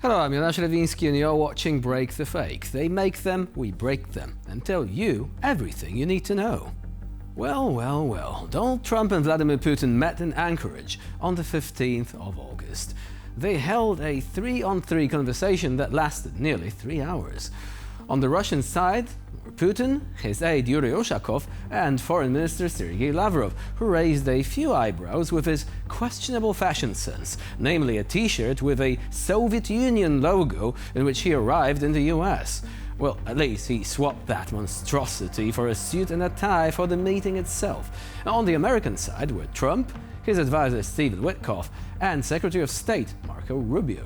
Hello, I'm Jonasz Rewiński and you're watching Break the Fake. They make them, we break them, and tell you everything you need to know. Well, Donald Trump and Vladimir Putin met in Anchorage on the 15th of August. They held a 3-on-3 conversation that lasted nearly 3 hours. On the Russian side were Putin, his aide Yuri Ushakov, and Foreign Minister Sergei Lavrov, who raised a few eyebrows with his questionable fashion sense, namely a t-shirt with a Soviet Union logo in which he arrived in the US. Well, at least he swapped that monstrosity for a suit and a tie for the meeting itself. On the American side were Trump, his advisor Stephen Witkoff, and Secretary of State Marco Rubio.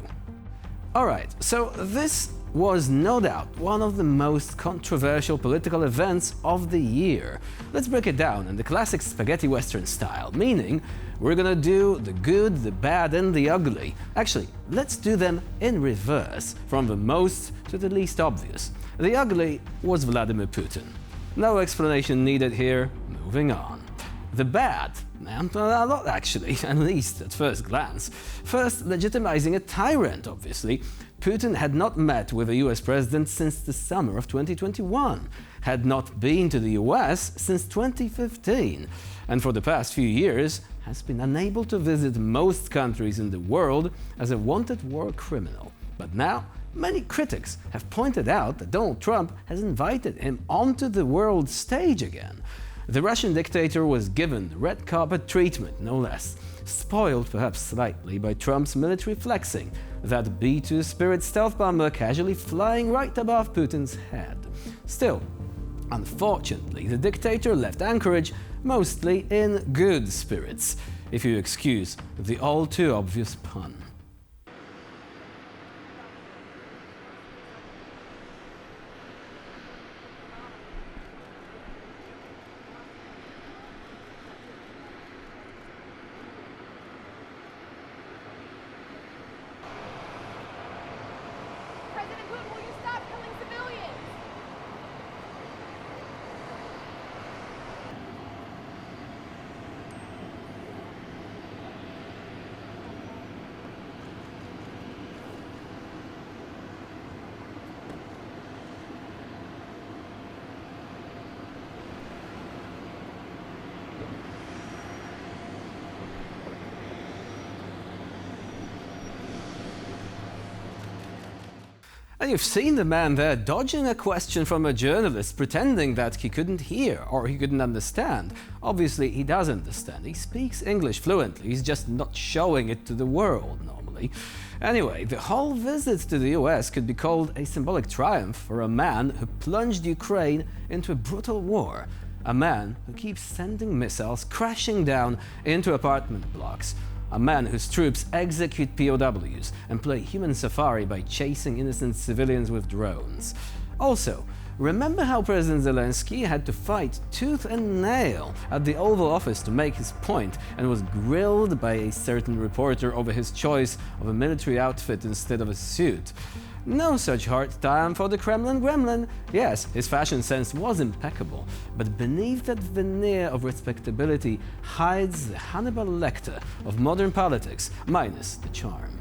Alright, so this was no doubt one of the most controversial political events of the year. Let's break it down in the classic spaghetti western style, meaning we're gonna do the good, the bad and the ugly. Actually, let's do them in reverse, from the most to the least obvious. The ugly was Vladimir Putin. No explanation needed here, moving on. The bad, and a lot actually, at least at first glance. First, legitimizing a tyrant, obviously. Putin had not met with a US president since the summer of 2021, had not been to the US since 2015, and for the past few years has been unable to visit most countries in the world as a wanted war criminal. But now, many critics have pointed out that Donald Trump has invited him onto the world stage again. The Russian dictator was given the red carpet treatment, no less, spoiled perhaps slightly by Trump's military flexing, that B-2 Spirit stealth bomber casually flying right above Putin's head. Still, unfortunately, the dictator left Anchorage mostly in good spirits, if you excuse the all too obvious pun. And you've seen the man there dodging a question from a journalist, pretending that he couldn't hear or he couldn't understand. Obviously, he does understand. He speaks English fluently, he's just not showing it to the world normally. Anyway, the whole visit to the US could be called a symbolic triumph for a man who plunged Ukraine into a brutal war. A man who keeps sending missiles crashing down into apartment blocks. A man whose troops execute POWs and play human safari by chasing innocent civilians with drones. Also, remember how President Zelensky had to fight tooth and nail at the Oval Office to make his point and was grilled by a certain reporter over his choice of a military outfit instead of a suit? No such hard time for the Kremlin gremlin. Yes, his fashion sense was impeccable, but beneath that veneer of respectability hides the Hannibal Lecter of modern politics, minus the charm.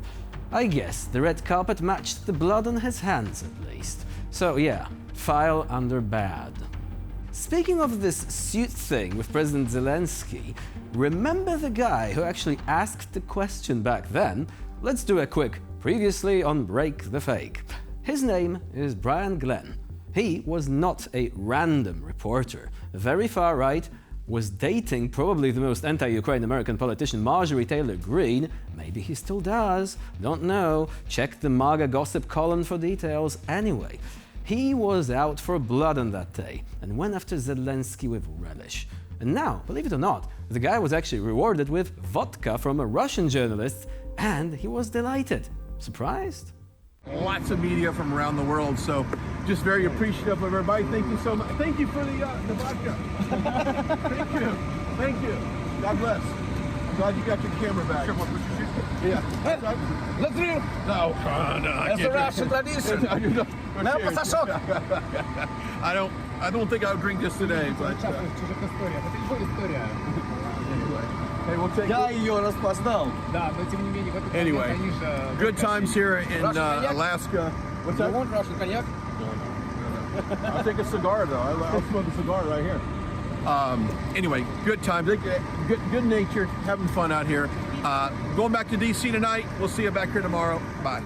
I guess the red carpet matched the blood on his hands at least. So yeah, file under bad. Speaking of this suit thing with President Zelensky, remember the guy who actually asked the question back then? Let's do a quick previously on Break the Fake. His name is Brian Glenn. He was not a random reporter. Very far right, was dating probably the most anti-Ukraine American politician Marjorie Taylor Greene. Maybe he still does, don't know. Check the MAGA gossip column for details. Anyway, he was out for blood on that day and went after Zelensky with relish. And now, believe it or not, the guy was actually rewarded with vodka from a Russian journalist, and he was delighted. Surprised? Lots of media from around the world, so just very appreciative of everybody. Thank you so much. Thank you for the vodka. Thank you. God bless. I'm glad you got your camera back. Yeah. Let's drink. No, That's a Russian tradition. I don't think I'll drink this today, but anyway. Hey, we'll take Я it. ее распознал. Да, но тем не менее, в этот Anyway, момент они же... good times here in Russian cognac? Alaska. What's You that? want Russian cognac? I'll take a cigar though. I'll smoke a cigar right here. Anyway, good times. Good nature, having fun out here. Going back to DC tonight. We'll see you back here tomorrow. Bye.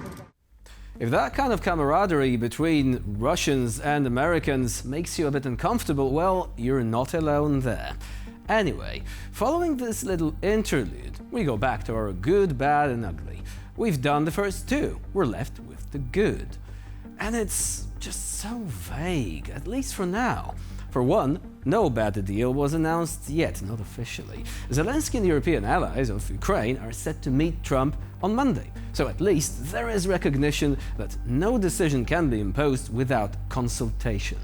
If that kind of camaraderie between Russians and Americans makes you a bit uncomfortable, well, you're not alone there. Anyway, following this little interlude, we go back to our good, bad and ugly. We've done the first two, we're left with the good. And it's just so vague, at least for now. For one, no bad deal was announced yet, not officially. Zelensky and European allies of Ukraine are set to meet Trump on Monday, so at least there is recognition that no decision can be imposed without consultation.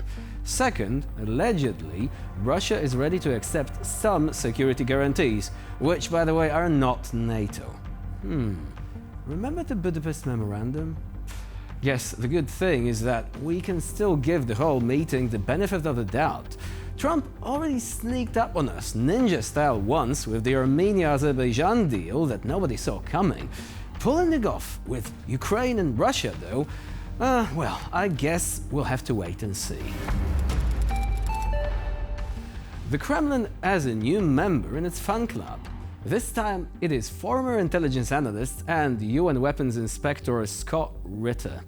Second, allegedly, Russia is ready to accept some security guarantees, which, by the way, are not NATO. Remember the Budapest Memorandum? Yes, the good thing is that we can still give the whole meeting the benefit of the doubt. Trump already sneaked up on us, ninja style once, with the Armenia-Azerbaijan deal that nobody saw coming. Pulling it off with Ukraine and Russia, though, well, I guess we'll have to wait and see. The Kremlin has a new member in its fan club. This time, it is former intelligence analyst and UN weapons inspector Scott Ritter.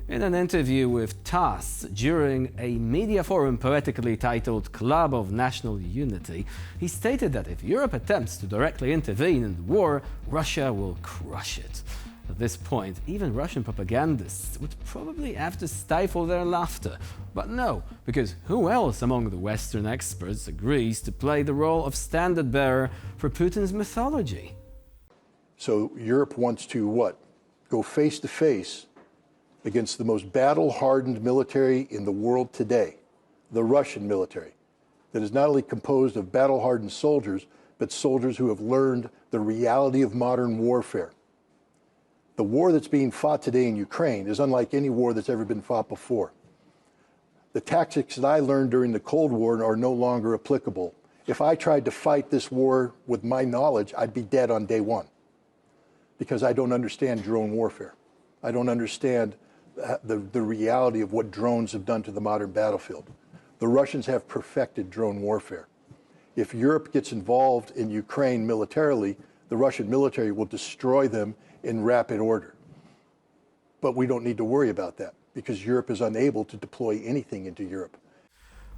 In an interview with TASS during a media forum poetically titled Club of National Unity, he stated that if Europe attempts to directly intervene in the war, Russia will crush it. At this point, even Russian propagandists would probably have to stifle their laughter. But no, because who else among the Western experts agrees to play the role of standard-bearer for Putin's mythology? So Europe wants to what? Go face to face against the most battle-hardened military in the world today, the Russian military, that is not only composed of battle-hardened soldiers, but soldiers who have learned the reality of modern warfare. The war that's being fought today in Ukraine is unlike any war that's ever been fought before. The tactics that I learned during the Cold War are no longer applicable. If I tried to fight this war with my knowledge, I'd be dead on day one, because I don't understand drone warfare. I don't understand the reality of what drones have done to the modern battlefield. The Russians have perfected drone warfare. If Europe gets involved in Ukraine militarily, the Russian military will destroy them in rapid order. But we don't need to worry about that, because Europe is unable to deploy anything into Europe.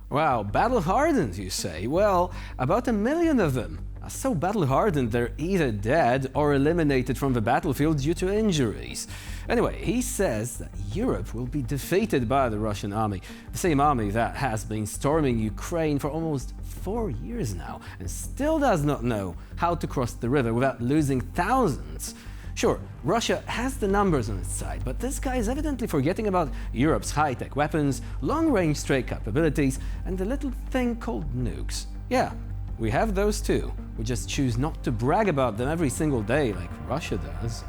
Wow, battle-hardened, you say? Well, about 1 million of them are so battle-hardened they're either dead or eliminated from the battlefield due to injuries. Anyway, he says that Europe will be defeated by the Russian army, the same army that has been storming Ukraine for almost 4 years now and still does not know how to cross the river without losing thousands. Sure, Russia has the numbers on its side, but this guy is evidently forgetting about Europe's high-tech weapons, long-range strike capabilities, and the little thing called nukes. Yeah, we have those too. We just choose not to brag about them every single day like Russia does.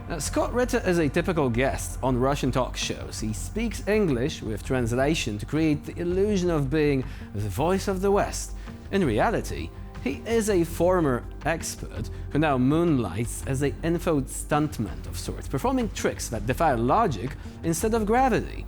Now, Scott Ritter is a typical guest on Russian talk shows. He speaks English with translation to create the illusion of being the voice of the West. In reality, he is a former expert who now moonlights as an info stuntman of sorts, performing tricks that defy logic instead of gravity.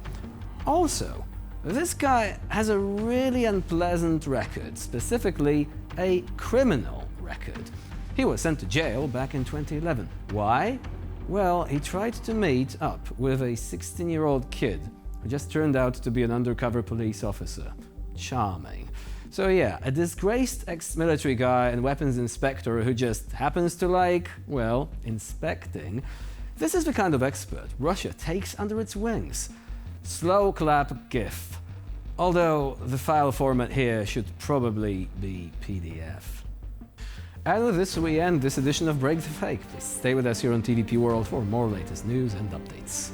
Also, this guy has a really unpleasant record, specifically a criminal record. He was sent to jail back in 2011. Why? Well, he tried to meet up with a 16-year-old kid who just turned out to be an undercover police officer. Charming. So yeah, a disgraced ex-military guy and weapons inspector who just happens to like, well, inspecting. This is the kind of expert Russia takes under its wings. Slow clap GIF. Although the file format here should probably be PDF. And with this, we end this edition of Break the Fake. Please stay with us here on TVP World for more latest news and updates.